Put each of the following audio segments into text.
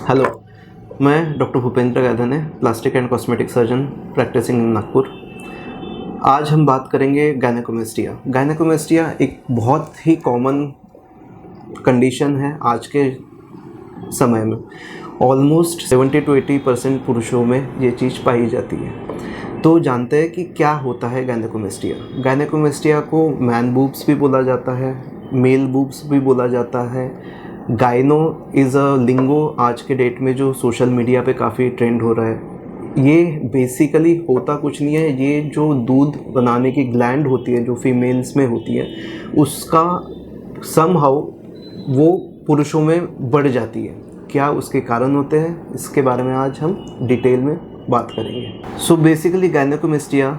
Hello, मैं doctor Bhupendra Gaydhane, plastic and cosmetic surgeon practicing in Nagpur. आज हम बात करेंगे गायनेकोमेस्टिया। गायनेकोमेस्टिया एक बहुत ही कॉमन कंडीशन है आज के समय में। ऑलमोस्ट 70 to 80% पुरुषों में ये चीज़ पाई जाती है। तो जानते हैं कि क्या होता है गायनेकोमेस्टिया। गायनेकोमेस्टिया को मैन बूब्स भी बोला जाता है, मेल बूब्स भी बोला जाता है। गायनो इज़ अ लिंगो आज के डेट में जो सोशल मीडिया पे काफ़ी ट्रेंड हो रहा है। ये बेसिकली होता कुछ नहीं है, ये जो दूध बनाने की ग्लैंड होती है जो फीमेल्स में होती है उसका समहाउ वो पुरुषों में बढ़ जाती है। क्या उसके कारण होते हैं, इसके बारे में आज हम डिटेल में बात करेंगे। सो बेसिकली गायनेकोमेस्टिया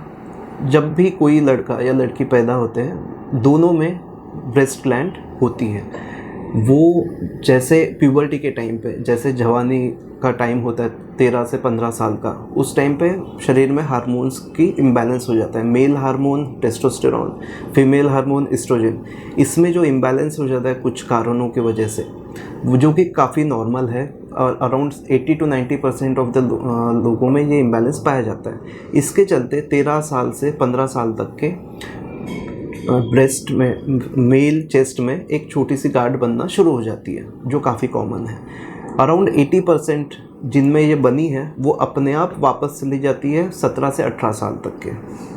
जब भी कोई लड़का या लड़की पैदा होते हैं दोनों में ब्रेस्ट ग्लैंड होती है। वो जैसे प्यूबर्टी के टाइम पे, जैसे जवानी का टाइम होता है 13 से 15 साल का, उस टाइम पे शरीर में हार्मोन्स की इम्बैलेंस हो जाता है। Male hormone testosterone, female hormone oestrogen, इसमें जो इम्बैलेंस हो जाता है कुछ कारणों की वजह से, जो कि काफ़ी नॉर्मल है और अराउंड 80 to 90% ऑफ द लोगों में ये इम्बैलेंस पाया जाता है। इसके चलते 13 साल से 15 साल तक के ब्रेस्ट में, मेल चेस्ट में एक छोटी सी गार्ड बनना शुरू हो जाती है जो काफ़ी कॉमन है। अराउंड 80% जिनमें ये बनी है वो अपने आप वापस चली जाती है 17 से 18 साल तक के,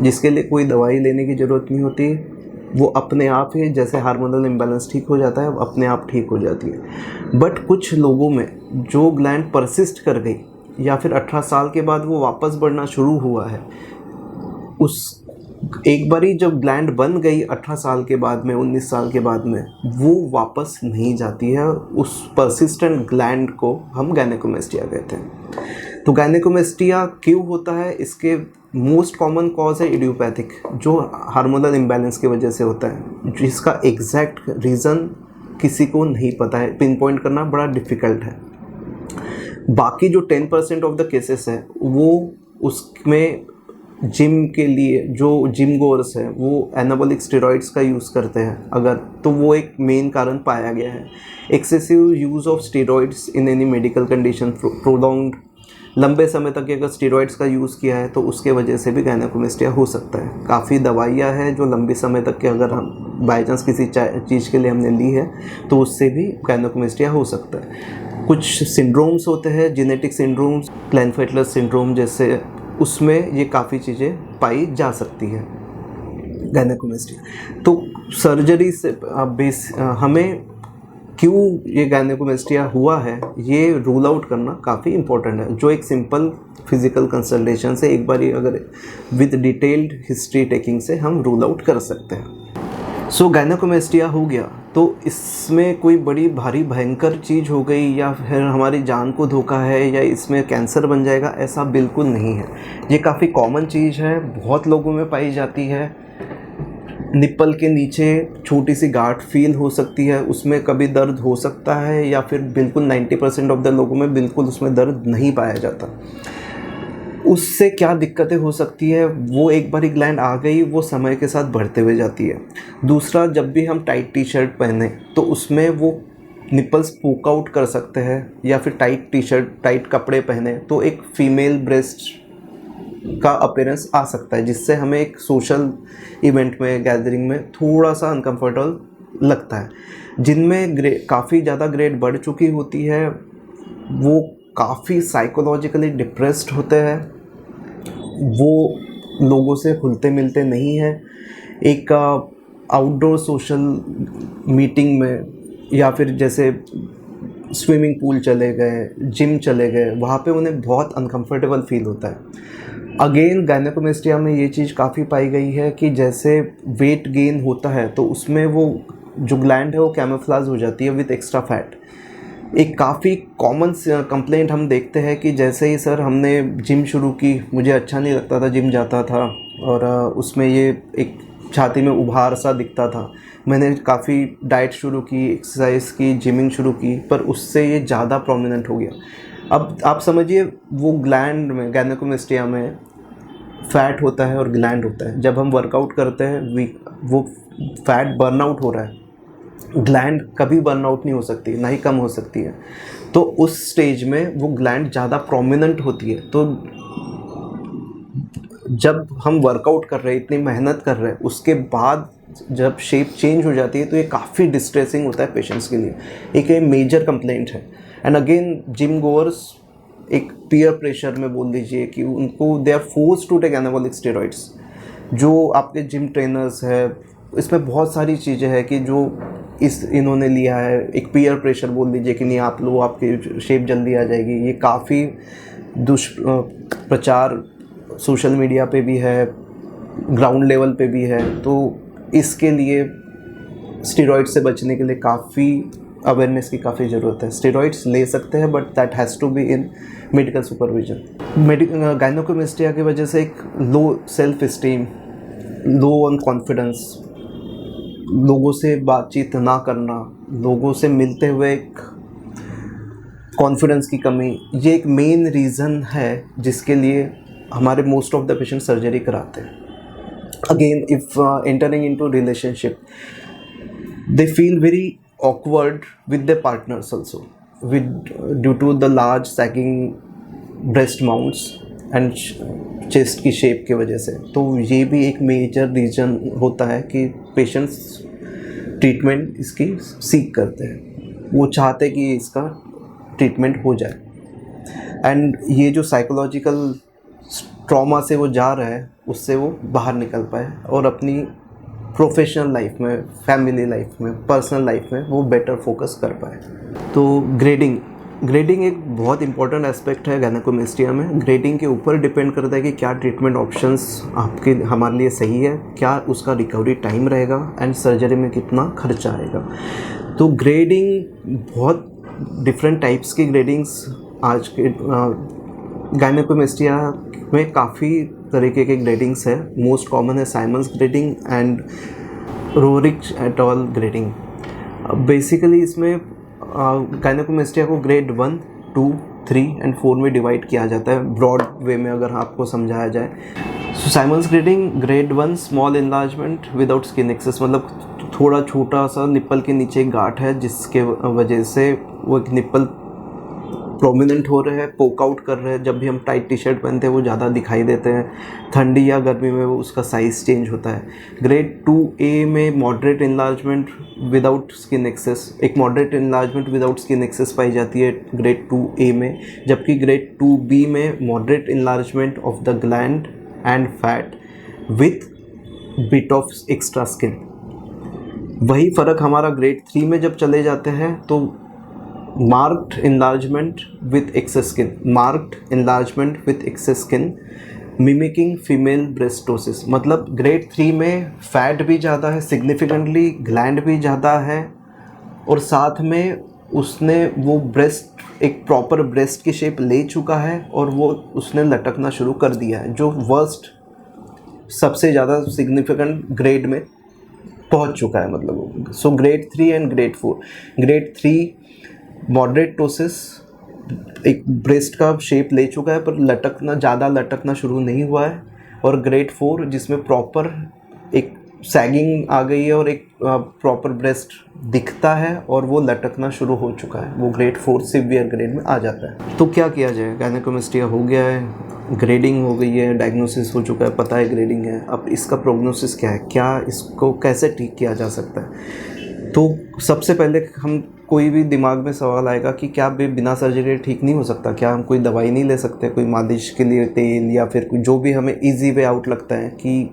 जिसके लिए कोई दवाई लेने की ज़रूरत नहीं होती। वो अपने आप ही, जैसे हार्मोनल इम्बैलेंस ठीक हो जाता है, वो अपने आप ठीक हो जाती है। बट कुछ लोगों में जो ग्लैंड परसिस्ट कर गई या फिर 18 साल के बाद वो वापस बढ़ना शुरू हुआ है, उस एक बारी जब ग्लैंड बन गई 18 साल के बाद में, 19 साल के बाद में, वो वापस नहीं जाती है। उस परसिस्टेंट ग्लैंड को हम गायनेकोमेस्टिया कहते हैं। तो गायनेकोमेस्टिया क्यों होता है, इसके मोस्ट कॉमन कॉज है इडियोपैथिक, जो हार्मोनल इम्बैलेंस की वजह से होता है, जिसका एग्जैक्ट रीज़न किसी को नहीं पता है, पिन पॉइंट करना बड़ा डिफ़िकल्ट है। बाकी जो 10% ऑफ द केसेस है वो उसमें जिम के लिए, जो जिम गोअर्स हैं वो एनाबॉलिक स्टेरॉइड्स का यूज़ करते हैं अगर, तो वो एक मेन कारण पाया गया है। Excessive use of steroids in any medical condition, prolonged, लंबे समय तक अगर स्टेरॉइड्स का यूज़ किया है तो उसके वजह से भी गायनेकोमेस्टिया हो सकता है। काफ़ी दवाइयाँ हैं जो लंबे समय तक के अगर हम बाई चांस किसी चीज़ के लिए हमने ली है तो उससे भी गायनेकोमेस्टिया हो सकता है। कुछ सिंड्रोम्स होते हैं, जेनेटिक सिंड्रोम्स, क्लाइनफेल्टर सिंड्रोम जैसे, उसमें ये काफ़ी चीज़ें पाई जा सकती हैं गायनेकोमेस्टिया। तो सर्जरी से हमें क्यों ये गायनेकोमेस्टिया हुआ है ये रूल आउट करना काफ़ी इम्पोर्टेंट है, जो एक सिंपल फिज़िकल कंसल्टेशन से एक बार अगर विद डिटेल्ड हिस्ट्री टेकिंग से हम रूल आउट कर सकते हैं। सो गायनेकोमेस्टिया हो गया तो इसमें कोई बड़ी भारी भयंकर चीज़ हो गई या फिर हमारी जान को धोखा है या इसमें कैंसर बन जाएगा, ऐसा बिल्कुल नहीं है। ये काफ़ी कॉमन चीज़ है, बहुत लोगों में पाई जाती है। निप्पल के नीचे छोटी सी गांठ फील हो सकती है, उसमें कभी दर्द हो सकता है, या फिर बिल्कुल 90% ऑफ द लोगों में बिल्कुल उसमें दर्द नहीं पाया जाता। उससे क्या दिक्कतें हो सकती है, वो एक बार ग्लैंड आ गई वो समय के साथ बढ़ते हुए जाती है। दूसरा, जब भी हम टाइट टी शर्ट पहने तो उसमें वो निपल्स पोक आउट कर सकते हैं, या फिर टाइट टी शर्ट, टाइट कपड़े पहने तो एक फीमेल ब्रेस्ट का अपीयरेंस आ सकता है, जिससे हमें एक सोशल इवेंट में, गैदरिंग में थोड़ा सा अनकम्फर्टेबल लगता है। जिनमें काफ़ी ज़्यादा ग्रेड बढ़ चुकी होती है वो काफ़ी साइकोलॉजिकली डिप्रेस्ड होते हैं, वो लोगों से खुलते मिलते नहीं हैं। एक आउटडोर सोशल मीटिंग में या फिर जैसे स्विमिंग पूल चले गए, जिम चले गए, वहाँ पे उन्हें बहुत अनकंफर्टेबल फील होता है। अगेन गायनेकोमेस्टिया में ये चीज़ काफ़ी पाई गई है कि जैसे वेट गेन होता है तो उसमें वो जो ग्लैंड है वो कैमोफ्लेज हो जाती है विद एक्स्ट्रा फैट। एक काफ़ी कॉमन कंप्लेंट हम देखते हैं कि जैसे ही सर हमने जिम शुरू की, मुझे अच्छा नहीं लगता था, जिम जाता था और उसमें ये एक छाती में उभार सा दिखता था, मैंने काफ़ी डाइट शुरू की, एक्सरसाइज की, जिमिंग शुरू की, पर उससे ये ज़्यादा प्रोमिनेंट हो गया। अब आप समझिए वो ग्लैंड में, गायनेकोमेस्टिया में फ़ैट होता है और ग्लैंड होता है। जब हम वर्कआउट करते हैं वो फैट बर्न आउट हो रहा है, ग्लैंड कभी बर्न आउट नहीं हो सकती, ना ही कम हो सकती है। तो उस स्टेज में वो ग्लैंड ज़्यादा प्रोमिनेंट होती है। तो जब हम वर्कआउट कर रहे हैं, इतनी मेहनत कर रहे हैं, उसके बाद जब शेप चेंज हो जाती है तो ये काफ़ी डिस्ट्रेसिंग होता है पेशेंट्स के लिए। एक ये मेजर कंप्लेंट है। एंड अगेन जिम गोअर्स एक पीयर प्रेशर में बोल दीजिए कि उनको they are force to take anabolic steroids. जो आपके जिम ट्रेनर्स है, इसमें बहुत सारी चीज़ें हैं कि जो इन्होंने लिया है, एक पीयर प्रेशर बोल दीजिए कि नहीं आप लो, आपकी शेप जल्दी आ जाएगी। ये काफ़ी दुष्प्रचार सोशल मीडिया पे भी है, ग्राउंड लेवल पे भी है। तो इसके लिए स्टेरॉइड से बचने के लिए काफ़ी अवेयरनेस की काफ़ी ज़रूरत है। स्टेरॉइड्स ले सकते हैं but that has to be in medical supervision. Gynaecomastia की वजह से एक low self esteem, low on confidence, लोगों से बातचीत ना करना, लोगों से मिलते हुए एक कॉन्फिडेंस की कमी, ये एक मेन रीज़न है जिसके लिए हमारे most of the patient surgery कराते हैं। Again if entering into relationship, they feel very awkward with their partners also, due to the large sagging breast mounts and chest की शेप की वजह से। तो ये भी एक मेजर रीज़न होता है कि पेशेंट्स ट्रीटमेंट इसकी सीख करते हैं, वो चाहते कि इसका ट्रीटमेंट हो जाए। एंड ये जो साइकोलॉजिकल ट्रॉमा से वो जा रहा है, उससे वो बाहर निकल पाए और अपनी प्रोफेशनल लाइफ में, फैमिली लाइफ में, पर्सनल लाइफ में वो बेटर फोकस कर पाए। तो ग्रेडिंग एक बहुत इंपॉर्टेंट एस्पेक्ट है गायनेकोमेस्टिया में। ग्रेडिंग के ऊपर डिपेंड करता है कि क्या ट्रीटमेंट ऑप्शंस आपके हमारे लिए सही है, क्या उसका रिकवरी टाइम रहेगा एंड सर्जरी में कितना खर्चा आएगा। तो ग्रेडिंग बहुत डिफरेंट टाइप्स की ग्रेडिंग्स आज के गायनेकोमेस्टिया में काफ़ी तरीके के ग्रेडिंग्स है। मोस्ट कॉमन है Simons grading and Roerich at all grading. Basically इसमें गायनेकोमेस्टिया को ग्रेड 1, 2, 3 एंड 4 में डिवाइड किया जाता है, ब्रॉड वे में अगर आपको समझाया जाए। So Simon's grading, grade 1 small enlargement without skin excess, मतलब थोड़ा छोटा सा निप्पल के नीचे एक गांठ है जिसके वजह से वो एक निप्पल प्रोमिनेंट हो रहे हैं, पोक आउट कर रहे हैं। जब भी हम टाइट टी शर्ट पहनते हैं वो ज़्यादा दिखाई देते हैं, ठंडी या गर्मी में वो उसका साइज़ चेंज होता है। ग्रेड 2A में moderate enlargement without skin excess, एक moderate enlargement without skin excess पाई जाती है ग्रेड 2A में, जबकि ग्रेड 2B में moderate enlargement of the gland and fat with bit of extra skin. वही फ़र्क हमारा ग्रेड 3 में जब चले जाते हैं तो marked enlargement with excess skin, marked enlargement with excess skin mimicking female breastosis। मतलब ग्रेड 3 में फैट भी ज़्यादा है, सिग्निफिकेंटली ग्लैंड भी ज़्यादा है, और साथ में उसने वो ब्रेस्ट एक प्रॉपर ब्रेस्ट की शेप ले चुका है और वो उसने लटकना शुरू कर दिया है, जो वर्स्ट सबसे ज़्यादा सिग्निफिकेंट ग्रेड में पहुंच चुका है। मतलब सो grade 3 and grade 4। Grade 3 moderate ptosis, एक ब्रेस्ट का शेप ले चुका है पर ज़्यादा लटकना शुरू नहीं हुआ है, और ग्रेड 4 जिसमें प्रॉपर एक सैगिंग आ गई है और एक प्रॉपर ब्रेस्ट दिखता है और वो लटकना शुरू हो चुका है, वो ग्रेड 4 सीवियर ग्रेड में आ जाता है। तो क्या किया जाए? गायनेकोमेस्टिया हो गया है, ग्रेडिंग हो गई है, डायग्नोसिस हो चुका है, पता है ग्रेडिंग है, अब इसका प्रोग्नोसिस क्या है, क्या इसको कैसे ठीक किया जा सकता है? तो सबसे पहले हम कोई भी दिमाग में सवाल आएगा कि क्या बिना सर्जरी ठीक नहीं हो सकता? क्या हम कोई दवाई नहीं ले सकते, कोई मालिश के लिए तेल या फिर कोई जो भी हमें इजी वे आउट लगता है कि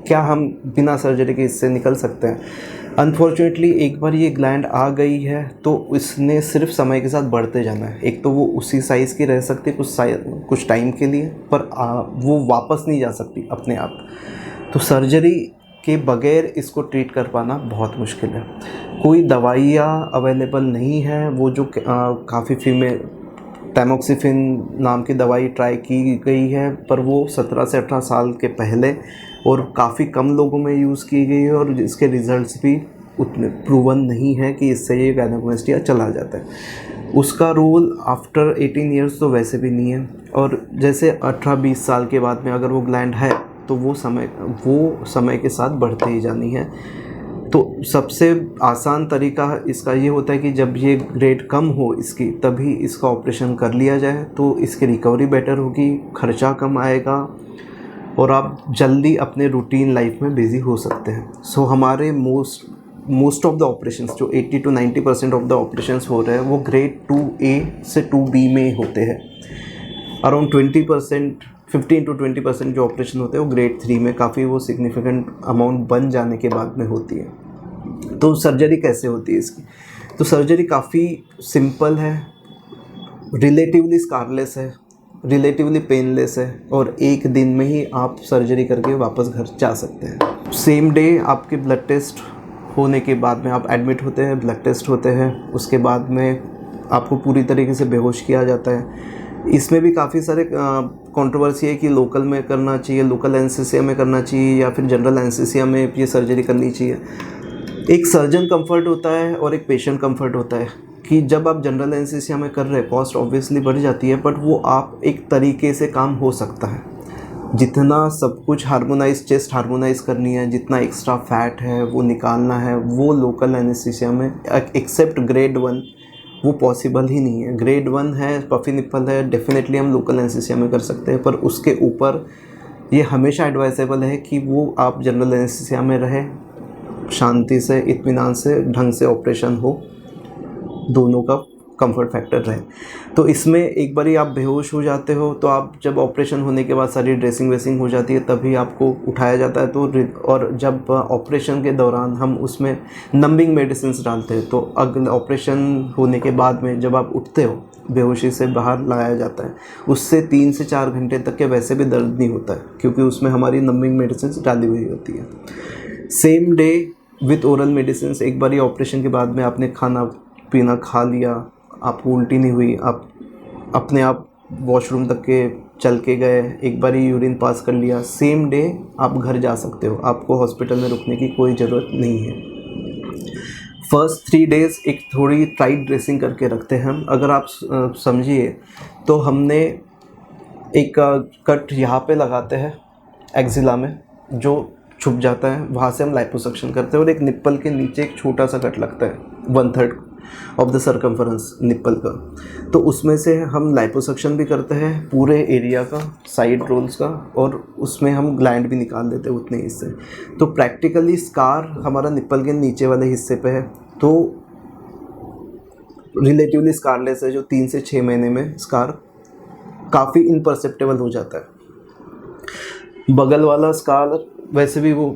क्या हम बिना सर्जरी के इससे निकल सकते हैं? अनफॉर्चुनेटली एक बार ये ग्लैंड आ गई है तो इसने सिर्फ समय के साथ बढ़ते जाना है। एक तो वो उसी साइज़ की रह सकती है कुछ टाइम के लिए, पर वो वापस नहीं जा सकती अपने आप। तो सर्जरी के बगैर इसको ट्रीट कर पाना बहुत मुश्किल है। कोई दवाइयाँ अवेलेबल नहीं है, वो जो काफ़ी फीमेल टैमोक्सिफिन नाम की दवाई ट्राई की गई है, पर वो 17 से 18 साल के पहले और काफ़ी कम लोगों में यूज़ की गई है, और इसके रिज़ल्ट्स भी उतने प्रूवन नहीं है कि इससे ये गायनेकोमेस्टिया चला जाता है। उसका रोल आफ्टर 18 ईयर्स तो वैसे भी नहीं है, और जैसे 18-20 साल के बाद में अगर वो ग्लैंड है तो वो समय के साथ बढ़ते ही जानी है। तो सबसे आसान तरीका इसका ये होता है कि जब ये ग्रेड कम हो इसकी, तभी इसका ऑपरेशन कर लिया जाए, तो इसकी रिकवरी बेटर होगी, खर्चा कम आएगा और आप जल्दी अपने रूटीन लाइफ में बिज़ी हो सकते हैं। सो हमारे मोस्ट ऑफ द ऑपरेशंस, जो 80 to 90% ऑफ द ऑपरेशंस हो रहे हैं, वो ग्रेड 2A से 2B में होते हैं। अराउंड 20%, 15 to 20% जो ऑपरेशन होते हैं वो ग्रेड 3 में, काफ़ी वो सिग्निफिकेंट अमाउंट बन जाने के बाद में होती है। तो सर्जरी कैसे होती है इसकी? तो सर्जरी काफ़ी सिंपल है, रिलेटिवली स्कारलेस है, रिलेटिवली पेनलेस है और एक दिन में ही आप सर्जरी करके वापस घर जा सकते हैं। सेम डे आपके ब्लड टेस्ट होने के बाद में आप एडमिट होते हैं, ब्लड टेस्ट होते हैं, उसके बाद में आपको पूरी तरीके से बेहोश किया जाता है। इसमें भी काफ़ी सारे कंट्रोवर्सी है कि लोकल में करना चाहिए, लोकल एनेस्थीसिया में करना चाहिए या फिर जनरल एनेस्थीसिया में ये सर्जरी करनी चाहिए। एक सर्जन कंफर्ट होता है और एक पेशेंट कंफर्ट होता है कि जब आप जनरल एनेस्थीसिया में कर रहे हैं, कॉस्ट ऑब्वियसली बढ़ जाती है, बट वो आप एक तरीके से काम हो सकता है। जितना सब कुछ हार्मोनाइज, चेस्ट हार्मोनाइज करनी है, जितना एक्स्ट्रा फैट है वो निकालना है, वो लोकल एनेस्थीसिया में एक्सेप्ट ग्रेड 1 वो पॉसिबल ही नहीं है। ग्रेड 1 है, पफी निप्पल है, डेफिनेटली हम लोकल एनेस्थीसिया में कर सकते हैं, पर उसके ऊपर ये हमेशा एडवाइजेबल है कि वो आप जनरल एनेस्थीसिया में रहें, शांति से, इत्मीनान से, ढंग से ऑपरेशन हो, दोनों का कंफर्ट फैक्टर रहे। तो इसमें एक बारी आप बेहोश हो जाते हो तो आप जब ऑपरेशन होने के बाद सारी ड्रेसिंग वेसिंग हो जाती है तभी आपको उठाया जाता है। तो और जब ऑपरेशन के दौरान हम उसमें नंबिंग मेडिसिन डालते हैं, तो अगले ऑपरेशन होने के बाद में जब आप उठते हो बेहोशी से बाहर लाया जाता है, उससे 3 से 4 घंटे तक के वैसे भी दर्द नहीं होता है क्योंकि उसमें हमारी नंबिंग मेडिसिन डाली हुई होती है। Same day with oral medicine, एक बारी ऑपरेशन के बाद में आपने खाना पीना खा लिया, आपको उल्टी नहीं हुई, आप अपने आप वॉशरूम तक के चल के गए, एक बारी यूरिन पास कर लिया, सेम डे आप घर जा सकते हो, आपको हॉस्पिटल में रुकने की कोई ज़रूरत नहीं है। फर्स्ट 3 डेज़ एक थोड़ी टाइट ड्रेसिंग करके रखते हैं हम। अगर आप समझिए तो हमने एक कट यहाँ पे लगाते हैं एक्जिला में, जो छुप जाता है, वहाँ से हम लाइपोसक्शन करते हैं और एक निप्पल के नीचे एक छोटा सा कट लगता है 1/3 ऑफ द सर्कम्फरेंस निप्पल का, तो उसमें से हम लाइपोसक्शन भी करते हैं पूरे एरिया का, साइड रोल्स का, और उसमें हम ग्लैंड भी निकाल देते हैं उतने हिस्से। तो प्रैक्टिकली स्कार हमारा निप्पल के नीचे वाले हिस्से पे है, तो रिलेटिवली स्कारलेस है, जो 3 से 6 महीने में स्कार काफ़ी इनपरसेप्टेबल हो जाता है। बगल वाला स्कार वैसे भी वो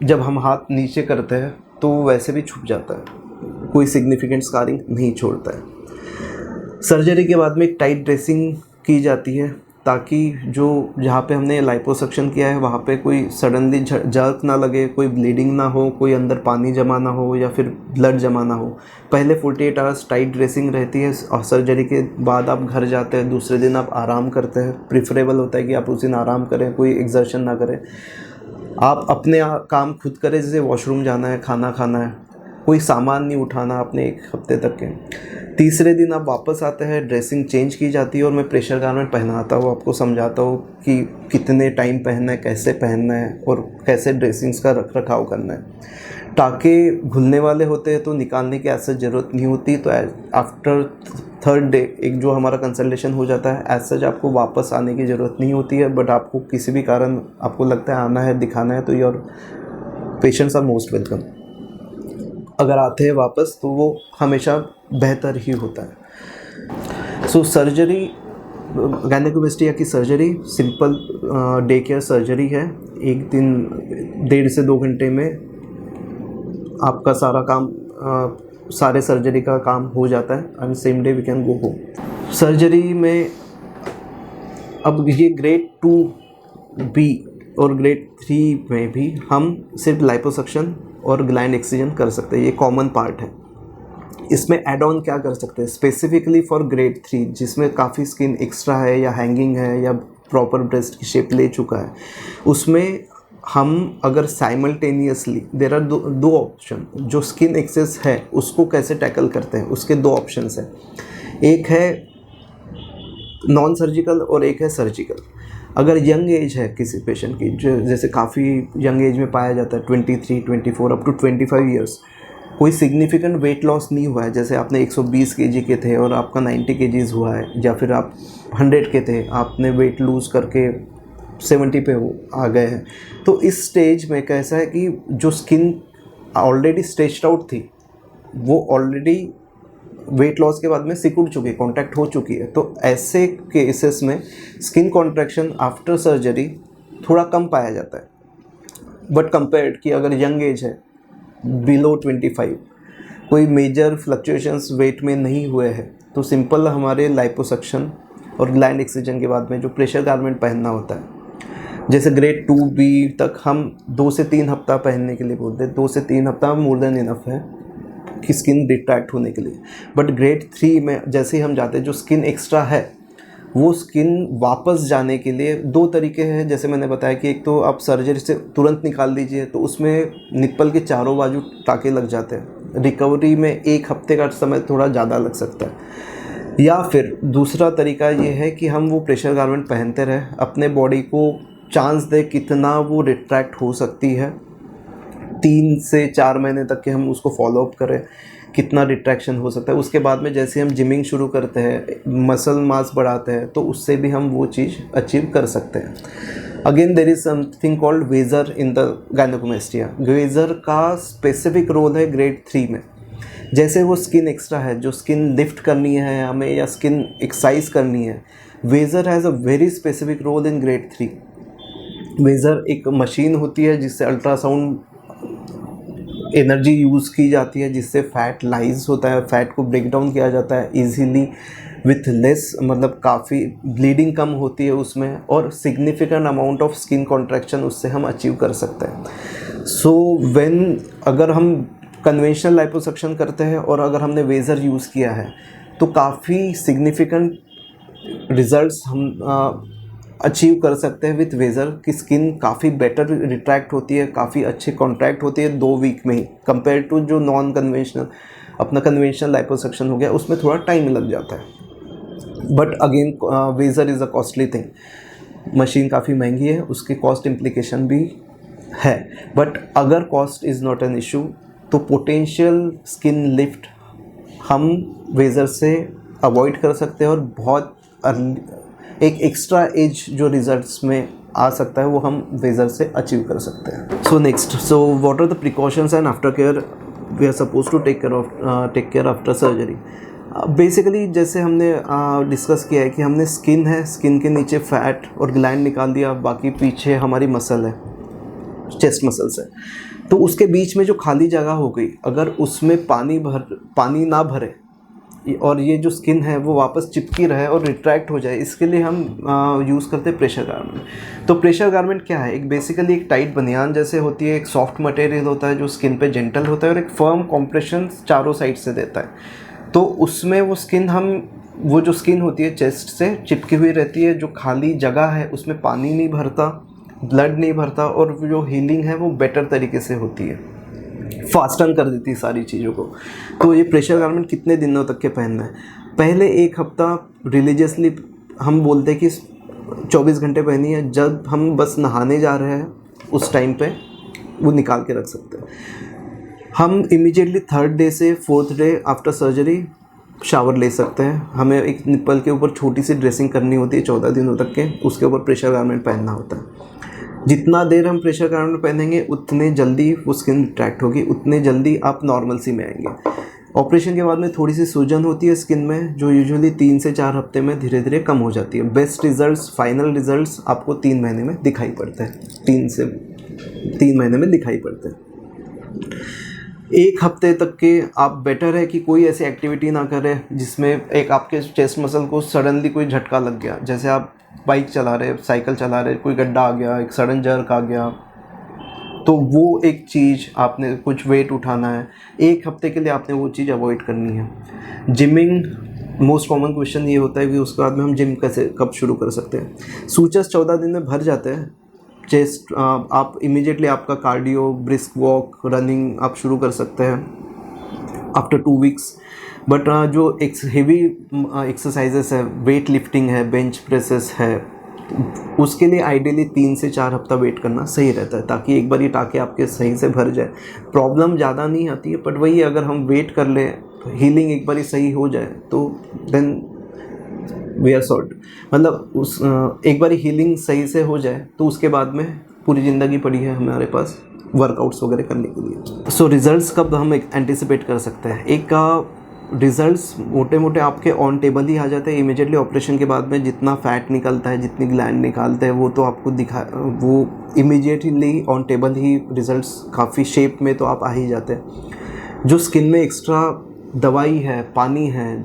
जब हम हाथ नीचे करते हैं तो वैसे भी छुप जाता है, कोई सिग्निफिकेंट स्कारिंग नहीं छोड़ता है। सर्जरी के बाद में एक टाइट ड्रेसिंग की जाती है ताकि जो जहाँ पे हमने लाइपोसक्शन किया है वहाँ पे कोई सडनली जर्क ना लगे, कोई ब्लीडिंग ना हो, कोई अंदर पानी जमा ना हो या फिर ब्लड जमा ना हो। पहले 48 आवर्स टाइट ड्रेसिंग रहती है और सर्जरी के बाद आप घर जाते हैं, दूसरे दिन आप आराम करते हैं। प्रिफरेबल होता है कि आप उस दिन आराम करें, कोई एक्सर्शन ना करें, आप अपने काम खुद करें, जैसे वॉशरूम जाना है, खाना खाना है, कोई सामान नहीं उठाना आपने 1 हफ्ते तक के। तीसरे दिन आप वापस आते हैं, ड्रेसिंग चेंज की जाती है और मैं प्रेशर गारमेंट पहनाता हूँ, आपको समझाता हूँ कि कितने टाइम पहनना है, कैसे पहनना है और कैसे ड्रेसिंग्स का रख रखाव करना है। टाँके घुलने वाले होते हैं तो निकालने की ऐसा ज़रूरत नहीं होती। तो आफ्टर 3rd डे एक जो हमारा कंसल्टेशन हो जाता है, एज सच आपको वापस आने की ज़रूरत नहीं होती है, बट आपको किसी भी कारण आपको लगता है आना है, दिखाना है, तो your patients are most welcome. अगर आते हैं वापस तो वो हमेशा बेहतर ही होता है। सो सर्जरी, गायनेकोमेस्टिया की surgery simple day care surgery है। 1 दिन 1.5 से 2 घंटे में आपका सारा काम, सारे सर्जरी का काम हो जाता है and same day we can go home. Surgery में अब ये ग्रेड 2B और ग्रेड 3 में भी हम सिर्फ लाइपोसक्शन और ग्लैंड एक्सिजन कर सकते हैं, ये कॉमन पार्ट है। इसमें एड ऑन क्या कर सकते हैं स्पेसिफिकली फॉर ग्रेड 3, जिसमें काफ़ी स्किन एक्स्ट्रा है या हैंगिंग है या प्रॉपर ब्रेस्ट की शेप ले चुका है, उसमें हम अगर साइमल्टेनियसली देयर आर दो ऑप्शन, जो स्किन एक्सेस है उसको कैसे टैकल करते हैं, उसके 2 ऑप्शंस हैं। एक है नॉन सर्जिकल और एक है सर्जिकल। अगर यंग एज है किसी पेशेंट की, जो जैसे काफ़ी यंग एज में पाया जाता है 23, 24 अप टू 25 ईयर्स, कोई सिग्निफिकेंट वेट लॉस नहीं हुआ है, जैसे आपने 120 केजी के थे और आपका 90 केजीज़ हुआ है, या फिर आप 100 के थे, आपने वेट लूज़ करके 70 पे आ गए हैं, तो इस स्टेज में कैसा है कि जो स्किन ऑलरेडी स्ट्रेच्ड आउट थी वो ऑलरेडी वेट लॉस के बाद में सिकुड़ चुकी है, कॉन्ट्रैक्ट हो चुकी है। तो ऐसे केसेस में स्किन कॉन्ट्रैक्शन आफ्टर सर्जरी थोड़ा कम पाया जाता है। बट कंपेयर्ड कि अगर यंग एज है बिलो 25, कोई मेजर फ्लक्चुएशंस वेट में नहीं हुए हैं, तो सिंपल हमारे लाइपोसक्शन और ग्लैंड एक्सिजन के बाद में जो प्रेशर गारमेंट पहनना होता है, जैसे ग्रेड 2B तक हम 2 से 3 हफ्ता पहनने के लिए बोलते हैं, 2 से 3 हफ्ता मोर देन इनफ है कि स्किन रिट्रैक्ट होने के लिए। बट ग्रेड 3 में जैसे ही हम जाते हैं, जो स्किन एक्स्ट्रा है वो स्किन वापस जाने के लिए 2 तरीके हैं। जैसे मैंने बताया कि एक तो आप सर्जरी से तुरंत निकाल दीजिए, तो उसमें निप्पल के चारों बाजू टाँके लग जाते हैं, रिकवरी में 1 हफ्ते का समय थोड़ा ज़्यादा लग सकता है। या फिर दूसरा तरीका ये है कि हम वो प्रेशर गारमेंट पहनते रहें, अपने बॉडी को चांस दें कितना वो रिट्रैक्ट हो सकती है, 3 से 4 महीने तक के हम उसको फॉलोअप करें, कितना रिट्रैक्शन हो सकता है। उसके बाद में जैसे हम जिमिंग शुरू करते हैं, मसल मास बढ़ाते हैं, तो उससे भी हम वो चीज़ अचीव कर सकते हैं। Again there is something called vaser in the gynaecomastia. Vaser का स्पेसिफिक रोल है ग्रेड 3 में। जैसे वो स्किन एक्स्ट्रा है, जो स्किन लिफ्ट करनी है हमें या स्किन एक्सरसाइज करनी है, vaser has a very specific role in grade 3। Vaser एक मशीन होती है जिससे अल्ट्रासाउंड एनर्जी यूज़ की जाती है, जिससे फैट लाइज होता है, फैट को ब्रेक डाउन किया जाता है इजीली विथ लेस, मतलब काफ़ी ब्लीडिंग कम होती है उसमें, और significant amount of skin contraction उससे हम अचीव कर सकते हैं। सो व्हेन अगर हम कन्वेंशनल लाइपोसक्शन करते हैं और अगर हमने वेजर यूज़ किया है, तो काफ़ी सिग्निफिकेंट रिजल्ट्स हम अचीव कर सकते हैं विथ वेजर की। स्किन काफ़ी बेटर रिट्रैक्ट होती है, काफ़ी अच्छे कॉन्ट्रैक्ट होती है 2 वीक में ही, कंपेयर टू जो नॉन कन्वेंशनल अपना कन्वेंशनल लाइपोसक्शन हो गया, उसमें थोड़ा टाइम लग जाता है। But again vaser is a costly thing, machine काफ़ी महंगी है, उसकी कॉस्ट इम्प्लीकेशन भी है। बट अगर cost is not an issue, तो पोटेंशियल स्किन लिफ्ट हम वेजर से अवॉइड कर सकते हैं, और बहुत एक एक्स्ट्रा एज जो रिजल्ट्स में आ सकता है वो हम वेजर से अचीव कर सकते हैं। So next, so what are the precautions and after care we are suppose to take care after surgery. Basically जैसे हमने डिस्कस किया है कि हमने स्किन है, स्किन के नीचे फैट और ग्लैंड निकाल दिया, बाकी पीछे हमारी मसल है, चेस्ट मसल्स है, तो उसके बीच में जो खाली जगह हो गई, अगर उसमें पानी ना भरे और ये जो स्किन है वो वापस चिपकी रहे और रिट्रैक्ट हो जाए, इसके लिए हम यूज़ करते हैं प्रेशर गारमेंट। तो प्रेशर गारमेंट क्या है? एक बेसिकली एक टाइट बनियान जैसे होती है, एक सॉफ्ट मटेरियल होता है जो स्किन पे जेंटल होता है, और एक फर्म कॉम्प्रेशन चारों साइड से देता है। तो उसमें वो जो स्किन होती है चेस्ट से चिपकी हुई रहती है, जो खाली जगह है उसमें पानी नहीं भरता, ब्लड नहीं भरता, और जो हीलिंग है वो बेटर तरीके से होती है, फास्टन कर देती है सारी चीज़ों को। तो ये प्रेशर गारमेंट कितने दिनों तक के पहनना है? पहले 1 हफ्ता रिलीजियसली हम बोलते हैं कि 24 घंटे पहनी है, जब हम बस नहाने जा रहे हैं उस टाइम पे वो निकाल के रख सकते हैं। हम इमीडिएटली 3rd डे से 4th day after surgery shower ले सकते हैं। हमें एक निप्पल के ऊपर छोटी सी ड्रेसिंग करनी होती है 14 दिनों तक के, उसके ऊपर प्रेशर गारमेंट पहनना होता है। जितना देर हम प्रेशर गारमेंट पहनेंगे उतने जल्दी वो स्किन रिट्रैक्ट होगी, उतने जल्दी आप नॉर्मलसी में आएंगे। ऑपरेशन के बाद में थोड़ी सी सूजन होती है स्किन में, जो यूजुअली 3 से 4 हफ्ते में धीरे धीरे कम हो जाती है। बेस्ट रिजल्ट्स, फाइनल रिजल्ट्स आपको 3 महीने में दिखाई पड़ते हैं, 3 से 3 महीने में दिखाई पड़ते हैं। 1 हफ्ते तक के आप बेटर है कि कोई ऐसी एक्टिविटी ना करें जिसमें एक आपके चेस्ट मसल को सडनली कोई झटका लग गया, जैसे आप बाइक चला रहे, साइकिल चला रहे, कोई गड्ढा आ गया, एक सडन जर्क आ गया, तो वो एक चीज़ आपने कुछ वेट उठाना है, 1 हफ्ते के लिए आपने वो चीज़ अवॉइड करनी है। जिमिंग, मोस्ट कॉमन क्वेश्चन ये होता है कि उसके बाद में हम जिम कब शुरू कर सकते हैं? सूचर्स 14 दिन में भर जाते हैं। चेस्ट आप इमीडिएटली आपका कार्डियो, ब्रिस्क वॉक, रनिंग आप शुरू कर सकते हैं आफ्टर 2 वीक्स। बट जो हेवी एक्सरसाइजेस है, वेट लिफ्टिंग है, बेंच प्रेसेस है, तो उसके लिए आइडियली 3 से 4 हफ्ता वेट करना सही रहता है, ताकि एक बार ये टाँके आपके सही से भर जाए। प्रॉब्लम ज़्यादा नहीं आती है, बट वही अगर हम वेट कर लें, हीलिंग एक बार ही सही हो जाए तो देन वी आर सॉर्ट, मतलब उस एक बार हीलिंग सही से हो जाए तो उसके बाद में पूरी ज़िंदगी पड़ी है हमारे पास वर्कआउट्स वगैरह करने के लिए। सो रिज़ल्ट्स कब हम एंटिसिपेट कर सकते हैं? एक का रिज़ल्ट्स मोटे मोटे आपके ऑन टेबल ही आ जाते हैं इमीडिएटली ऑपरेशन के बाद में। जितना फ़ैट निकलता है, जितनी ग्लैंड निकालते हैं, वो तो आपको वो immediately on table he results काफ़ी शेप में तो आप आ ही जाते हैं। जो स्किन में एक्स्ट्रा दवाई है, पानी है,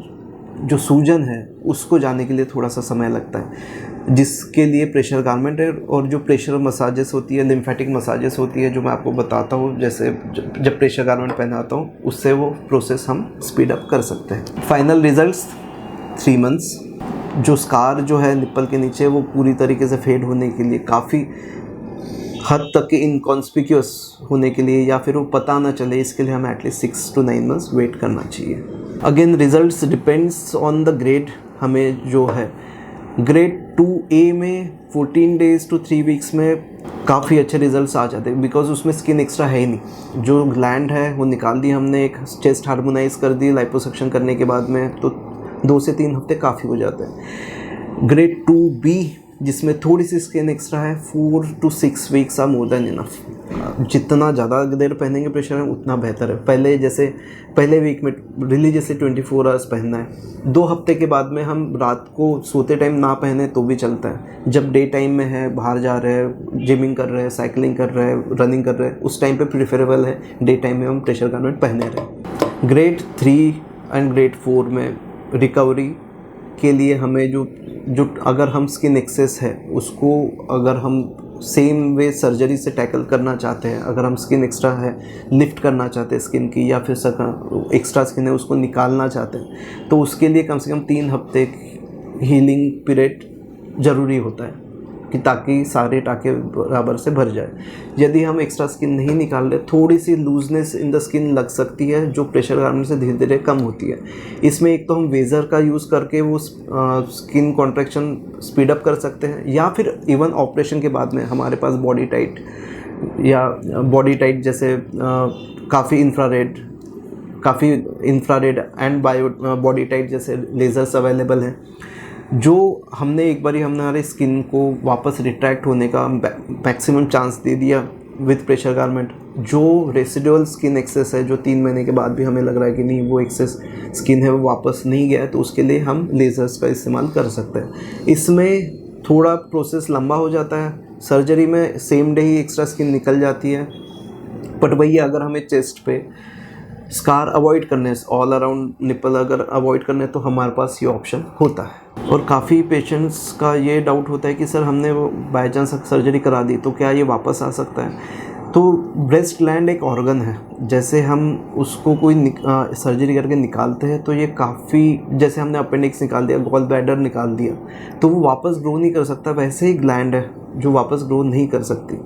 जो सूजन है, उसको जाने के लिए थोड़ा सा समय लगता है, जिसके लिए प्रेशर गारमेंट है। और जो प्रेशर मसाजेस होती है, लिम्फेटिक मसाजेस होती है, जो मैं आपको बताता हूँ, जैसे जब प्रेशर गारमेंट पहनाता हूँ, उससे वो प्रोसेस हम स्पीड अप कर सकते हैं। Final results 3 months. जो स्कार जो है निप्पल के नीचे, वो पूरी तरीके से फेड होने के लिए, काफ़ी हद तक के इनकॉन्स्पिक्यूअस होने के लिए, या फिर वो पता ना चले, इसके लिए हमें एटलीस्ट 6 to 9 मंथ्स वेट करना चाहिए। Again results depends on the grade. हमें जो है ग्रेड 2A में 14 days to 3 weeks में काफ़ी अच्छे रिजल्ट्स आ जाते हैं, बिकॉज उसमें स्किन एक्स्ट्रा है ही नहीं। जो ग्लैंड है वो निकाल दी हमने, एक चेस्ट हार्मोनाइज कर दी लाइपोसक्शन करने के बाद में, तो 2 से 3 हफ्ते काफ़ी हो जाते हैं। ग्रेड 2B जिसमें थोड़ी सी स्किन एक्स्ट्रा है, 4 to 6 weeks are more than enough. जितना ज़्यादा देर पहनेंगे प्रेशर में उतना बेहतर है। पहले वीक में रिलीजियसली 24 आवर्स पहनना है। 2 हफ्ते के बाद में हम रात को सोते टाइम ना पहने तो भी चलता है। जब डे टाइम में है, बाहर जा रहे हैं, जिमिंग कर रहे हैं, साइकिलिंग कर रहे हैं, रनिंग कर रहे हैं, उस टाइम पे प्रेफरेबल है डे टाइम में हम प्रेशर गारमेंट पहने रहें। ग्रेड 3 एंड ग्रेड 4 में रिकवरी के लिए हमें जो अगर हम स्किन एक्सेस है उसको अगर हम सेम वे सर्जरी से टैकल करना चाहते हैं, अगर हम स्किन एक्स्ट्रा है लिफ्ट करना चाहते हैं स्किन की, या फिर एक्स्ट्रा स्किन है उसको निकालना चाहते हैं, तो उसके लिए कम से कम 3 हफ्ते हीलिंग पीरियड ज़रूरी होता है, कि ताकि सारे टाँके बराबर से भर जाए। यदि हम एक्स्ट्रा स्किन नहीं निकाल रहे, थोड़ी सी लूजनेस इन द स्किन लग सकती है, जो प्रेशर गारमेंट से धीरे धीरे कम होती है। इसमें एक तो हम वेज़र का यूज़ करके वो स्किन कॉन्ट्रैक्शन स्पीड अप कर सकते हैं, या फिर इवन ऑपरेशन के बाद में हमारे पास बॉडी टाइट जैसे काफ़ी infrared and bio body tight जैसे लेज़र्स अवेलेबल हैं, जो हमने हमारे स्किन को वापस रिट्रैक्ट होने का मैक्सिमम चांस दे दिया विद प्रेशर गारमेंट। जो रेसिडुअल स्किन एक्सेस है, जो 3 महीने के बाद भी हमें लग रहा है कि नहीं वो एक्सेस स्किन है वो वापस नहीं गया है, तो उसके लिए हम लेज़र्स का इस्तेमाल कर सकते हैं। इसमें थोड़ा प्रोसेस लंबा हो जाता है। सर्जरी में सेम डे ही एक्स्ट्रा स्किन निकल जाती है, बट वही अगर हमें चेस्ट पे स्कार अवॉइड करने, ऑल अराउंड निप्पल अगर अवॉइड करने, तो हमारे पास ये ऑप्शन होता है। और काफ़ी पेशेंट्स का ये डाउट होता है कि सर हमने बाय चांस सर्जरी करा दी तो क्या ये वापस आ सकता है? तो ब्रेस्ट ग्लैंड एक ऑर्गन है, जैसे हम उसको कोई सर्जरी करके निकालते हैं तो ये काफ़ी, जैसे हमने अपेंडिक्स निकाल दिया, गॉल ब्लैडर निकाल दिया, तो वो वापस ग्रो नहीं कर सकता। वैसे ही ग्लैंड है जो वापस ग्रो नहीं कर सकती,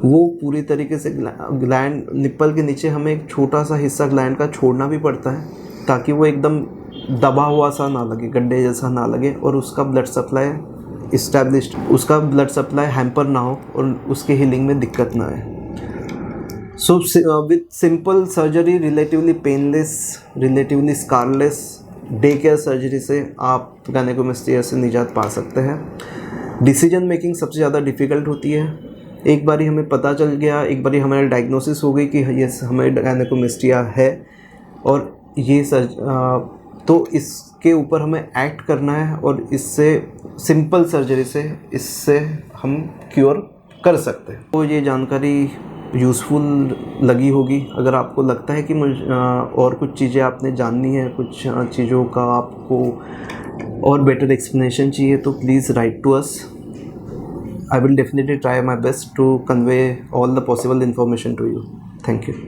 वो पूरी तरीके से ग्लैंड निप्पल के नीचे हमें एक छोटा सा हिस्सा ग्लैंड का छोड़ना भी पड़ता है, ताकि वो एकदम दबा हुआ सा ना लगे, गड्ढे जैसा ना लगे, और उसका ब्लड सप्लाई हैम्पर ना हो और उसके हीलिंग में दिक्कत ना आए। So with simple surgery, relatively painless, relatively scarless day care surgery से आप गायनेकोमेस्टिया से निजात पा सकते हैं। डिसीजन मेकिंग सबसे ज़्यादा डिफ़िकल्ट होती है। एक बारी हमें पता चल गया, एक बारी हमारी डायग्नोसिस हो गई कि ये हमें गायनेकोमेस्टिया है, और ये तो इसके ऊपर हमें एक्ट करना है, और इससे सिंपल सर्जरी से इससे हम क्योर कर सकते हैं। तो ये जानकारी यूज़फुल लगी होगी। अगर आपको लगता है कि और कुछ चीज़ें आपने जाननी है, कुछ चीज़ों का आपको और बेटर एक्सप्लेनेशन चाहिए, तो please write to us. I will definitely try my best to convey all the possible information to you. Thank you.